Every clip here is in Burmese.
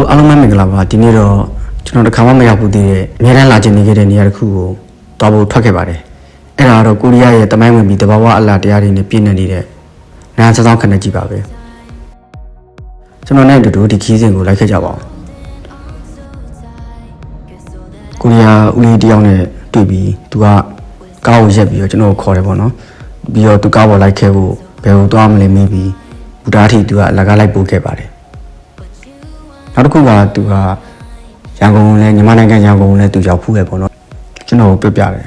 အားလုံးမင်္ဂလာပါဒီနေ့တော့ကျွန်တော်တစ်ခါမှမရောက်ဘူးသေးတဲ့အများအားလာခြင်းနေခဲ့တဲ့နေရာတစ်ခုကိုတွားဖို့ထွက်ခဲ့ပါတယ်အဲ့ဒါတော့ကိုရီးယားရဲ့တမိုင်းဝင်ပြီးတဘာဝအလားတရားတွေနဲ့ပြည့်နေနေတဲ့နားစောင်းခဏကြည့်ပါပဲကျွန်တော်နဲ့အတူတူဒီခီးစဉ်ကိုလိုက်ခဲ့ကြပါဦးကိုရီးယားဦးလေးတယောက်နဲ့တွေ့ပြီးသူကကားကိုရက်ပြီးတော့ကျွန်တော်ကိုခေါ်တယ်ပေါ့နော်ပြီးတော့သူကားပေါ်လိုက်ခဲ့ဖို့ဘယ်ကိုသွားမလဲမေးပြီးဘူတားထိသူကအလကားလိုက်ပို့ခဲ့ပါတယ်နောက်တစ်ခုကသူကရန်ကုန်လဲမြန်မာနိုင်ငံရန်ကုန်လဲသူရောက်ဖူးခဲ့ပေါ့နော်ကျွန်တော်ကိုပြပြတယ်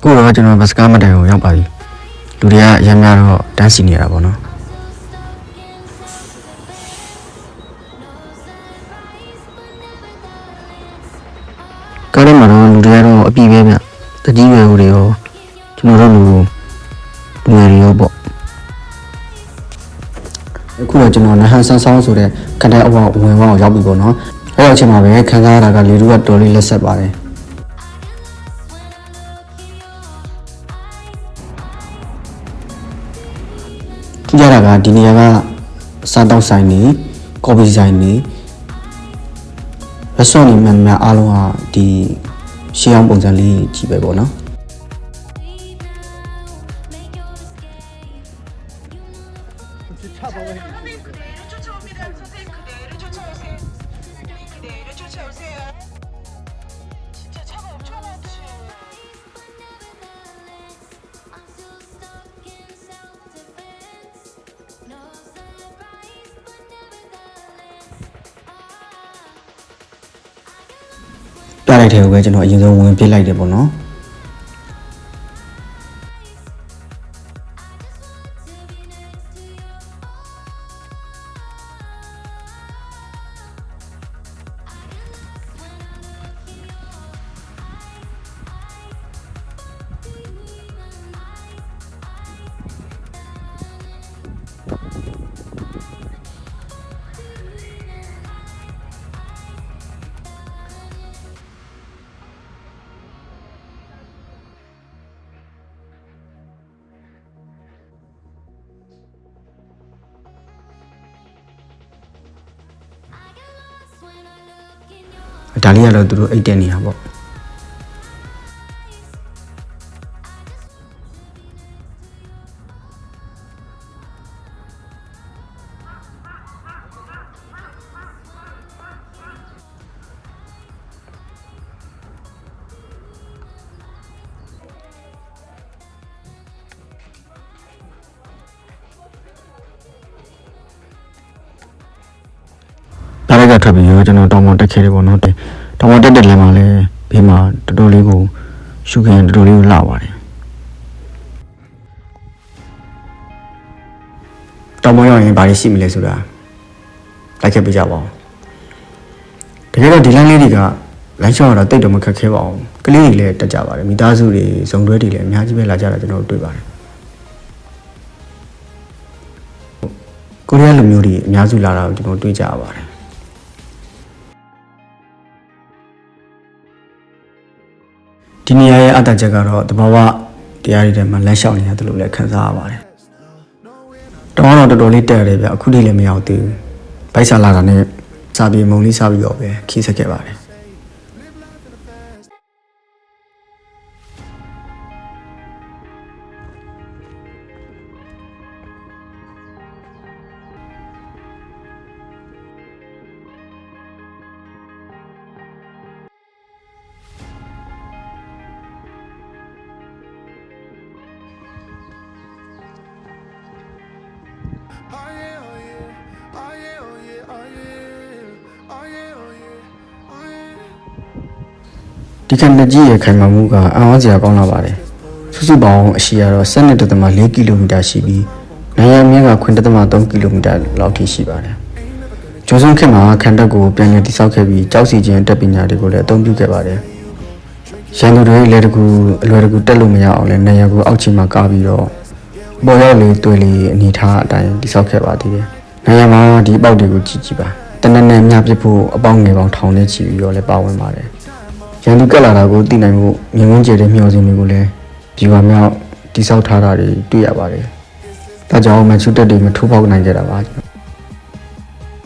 ကိုတော့ကျွန်တော်ဘတ်စကားမတိုင်ကိုရောက်ပါပြီလူတွေကအများများတော့တန်းစီနေရတာပေါ့နော်ကားထဲမှာတော့လူတွေကတော့အပြည့်ပဲဗျတကြီးရွယ်တွေရောကျွန်တော်တို့လူငယ်တွေရောပေါ့အခုတော့ကျွန်တော်နဟန်ဆန်းဆောင်းဆိုတဲ့ခက်တဲ့အဝဝင်ဝအောင်ရောက်ပြီပေါ့နော်အဲ့တော့အချိန်မှာပဲခန်းစားရတာကလေလူကတော်လေးလက်ဆက်ပါတယ်ကြည့်ရတာကဒီနေရာကစားတောက်ဆိုင်နေကော်ဖီဆိုင်နေရက်ဆော့နေမှန်မှန်အားလုံးကဒီရှေးအောင်ပုံစံလေးကြီးပဲပေါ့နော်ပြလိုက်တယ်ကိုပဲကျွန်တော်အရင်ဆုံးဝင်ပြစ်လိုက်တယ်ပေါ့နော်ဒါလေးကတော့သူတို့အိတ်တက်နေတာပေါ့ဒါလည်းကထွက်ပြီးရောကျွန်တော်တောင်ပေါ်တက်ခဲ့တယ်ပေါ့နော်တောင်ပေါ်တက်လမ်းမှာလည်းဘေးမှာတော်တော်လေးကိုရှုခင်တော်တော်လေးကိုလှပါတယ်တောင်ပေါ်ရောက်ရင်ဘာတွေရှိမလဲဆိုတာလိုက်ခဲ့ပြကြပါဦးတကယ်တော့ဒီလမ်းလေးတွေကလမ်းလျှောက်ရတော့တိတ်တော့မခက်ခဲပါဘူးကလေးတွေလည်းတက်ကြပါတယ်မိသားစုတွေဇုံတွဲတွေလည်းအများကြီးပဲလာကြတာကျွန်တော်တွေ့ပါတယ်ကိုရီးယားလူမျိုးတွေအများစုလာတာကိုကျွန်တော်တွေ့ကြရပါတယ်ဒီနေရာရဲ့အတ္တချက်ကတော့တဘာဝတရားတွေထဲမှာလမ်းလျှောက်နေရတယ်လို့လည်းခံစားရပါတယ်။တောင်းတော့တော်တော်လေးတက်ရတယ်ဗျအခုထိလည်းမရောက်သေးဘူး။ဘိုက်ဆာလာတာနဲ့စာပြေမုံလေးစားပြီးတော့ပဲခီးဆက်ခဲ့ပါတယ်။ဒီကံတကြီးရဲ့ခိုင်မာမှုကအံ့ဩစရာကောင်းလာပါတယ်စုစုပေါင်းအရှိကတော့12.4 ကီလိုမီတာရှိပြီးနိုင်ငံမြင့်က9.3 ကီလိုမီတာလောက်ထိရှိပါတယ်ဂျိုးစုံခေတ်မှာခန္ဓာကိုယ်ပြန်လည်တည်ဆောက်ခဲ့ပြီးကြောက်စီခြင်းတက်ပညာတွေကိုလည်းအသုံးပြုခဲ့ပါတယ်ရန်သူတွေလည်းတကူအလွယ်တကူတက်လို့မရအောင်လည်းနိုင်ငံကိုအောက်ခြေမှာကားပြီးတော့ပေါ်ရောက်လေတွေ့လေအနေထားအတိုင်းတည်ဆောက်ခဲ့ပါသေးတယ်နိုင်ငံမှာဒီအပေါက်တွေကိုကြည့်ပါတနက်နဲ့မြပြစ်ဖို့အပေါက်ငယ်ပေါင်းထောင်နဲ့ချီပြီးတော့လည်းပါဝင်ပါတယ်ရန်သူကလာတာကိုသိနိုင်မှုမြင်ဝန်းကျယ်တဲ့မျှော်စင်တွေကိုလည်းဒီပါမြောက်တိဆောက်ထားတာတွေတွေ့ရပါတယ်။ဒါကြောင့်မန်ချက်စတာတွေမထိုးပေါက်နိုင်ကြတာပါ။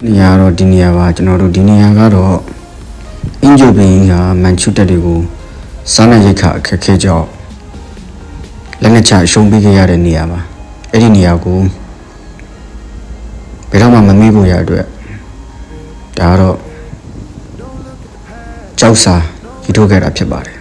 နေရာတော့ဒီနေရာပါကျွန်တော်တို့ဒီနေရာကတော့အင်ဂျိုဘင်းကမန်ချက်တက်တွေကိုစားနပ်ရိက္ခာအခက်ခဲကြောင့်လက်နက်ချရှုံးပေးခဲ့ရတဲ့နေရာပါအဲ့ဒီနေရာကိုဘယ်တော့မှမမေ့ဖို့ရအတွက်ဒါကတော့ကြောက်စာကြီးထုတ်ခဲ့တာဖြစ်ပါတယ်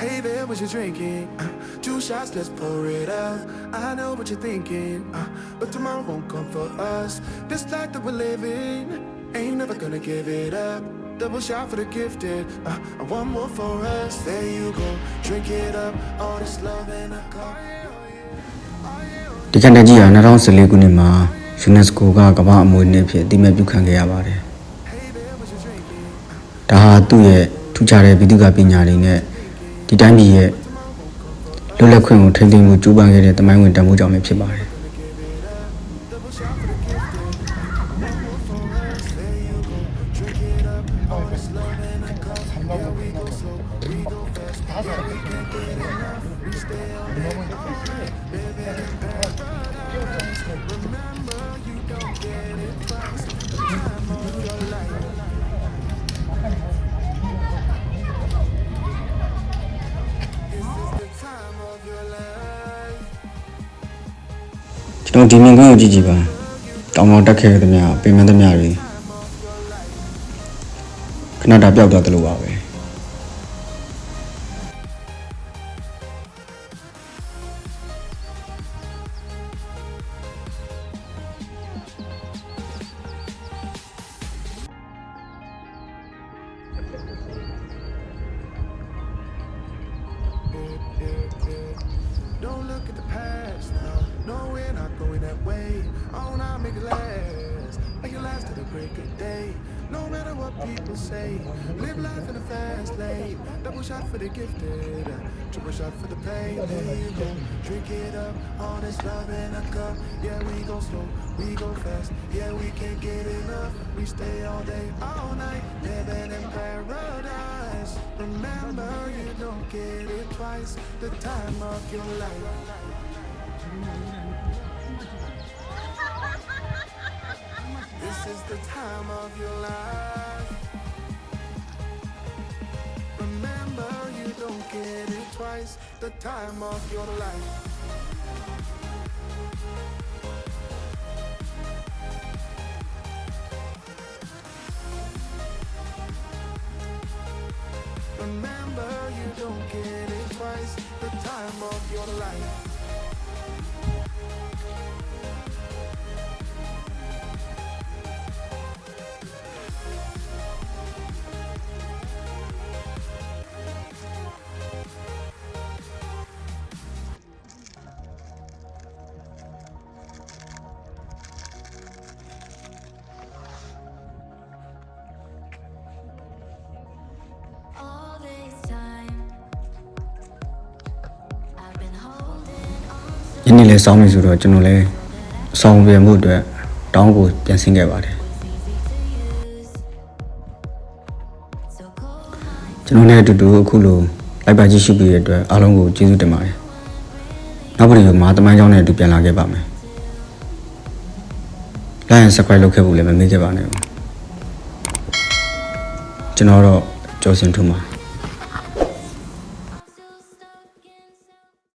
Hey there, what you drinking? 2 shots, let's pour it out. I know what you're thinking, but tomorrow won't come for us. This life that we're living, ain't never gonna give it up. Double shot for the gifted, one more for us. There you go, drink it up. All this love in a cup. ဒီကန်တကြီးက2014ခုနှစ်မှာ UNESCO ကကမ္ဘာအမွေအနှစ်ဖြစ်အသိအမှတ်ပြုခံခဲ့ရပါတယ်။ဒါဟာသူ့ရဲ့ထူးခြားတဲ့ဗိသုကာပညာတွေနဲ့ဒီတိုင်းပြည်ရဲ့လွတ်လပ်ခွင့်ကိုထိန်းသိမ်းမှုကြိုးပမ်းခဲ့တဲ့တမိုင်းဝင်တန်ဖိုးကြောင့်ပဲဖြစ်ပါတယ်။ကျွန်တော်ဒီမြင်ကွင်းကိုကြည့်ကြည့်ပါတောင်ပေါ်တက်ခဲ့တဲ့မြပင်မသမျှတွေခဏတာပျောက်သွားတယ်လို့ပါပဲ Don't look at the past now. No, we're not going that way. Oh, now make it last. Make it last to the break of day. No matter what people say, live life in a fast lane. Double shot for the gifted, triple shot for the pain. There you go, drink it up. All this love in a cup. Yeah, we go slow, we go fast. Yeah, we can't get enough. We stay all day, all night, living in paradise. Remember, you don't get it twice. The time of your life. This is the time of your life. Remember, you don't get it twice. The time of your life. Remember, you don't get it twice. The time of your life. ဒီနေ့လဲစောင်းပြီဆိုတော့ကျွန်တော်လဲအဆောင်ပြန်မှုအတွက်တောင်းကိုပြန်ဆင်းခဲ့ပါတယ်ကျွန်တော်နဲ့အတူတူအခုလိုလိုက်ပါကြည့်ရှုပြီးတဲ့အတွက်အားလုံးကိုကျေးဇူးတင်ပါတယ်နောက်ဗီဒီယိုမှာတမိုင်းကြောင်းနဲ့အတူပြန်လာခဲ့ပါမယ်like and subscribe လုပ်ခဲ့ဖို့လည်းမမေ့ခဲ့ပါနဲ့ကျွန်တော်တော့ကျော်စင်ထူးမှာ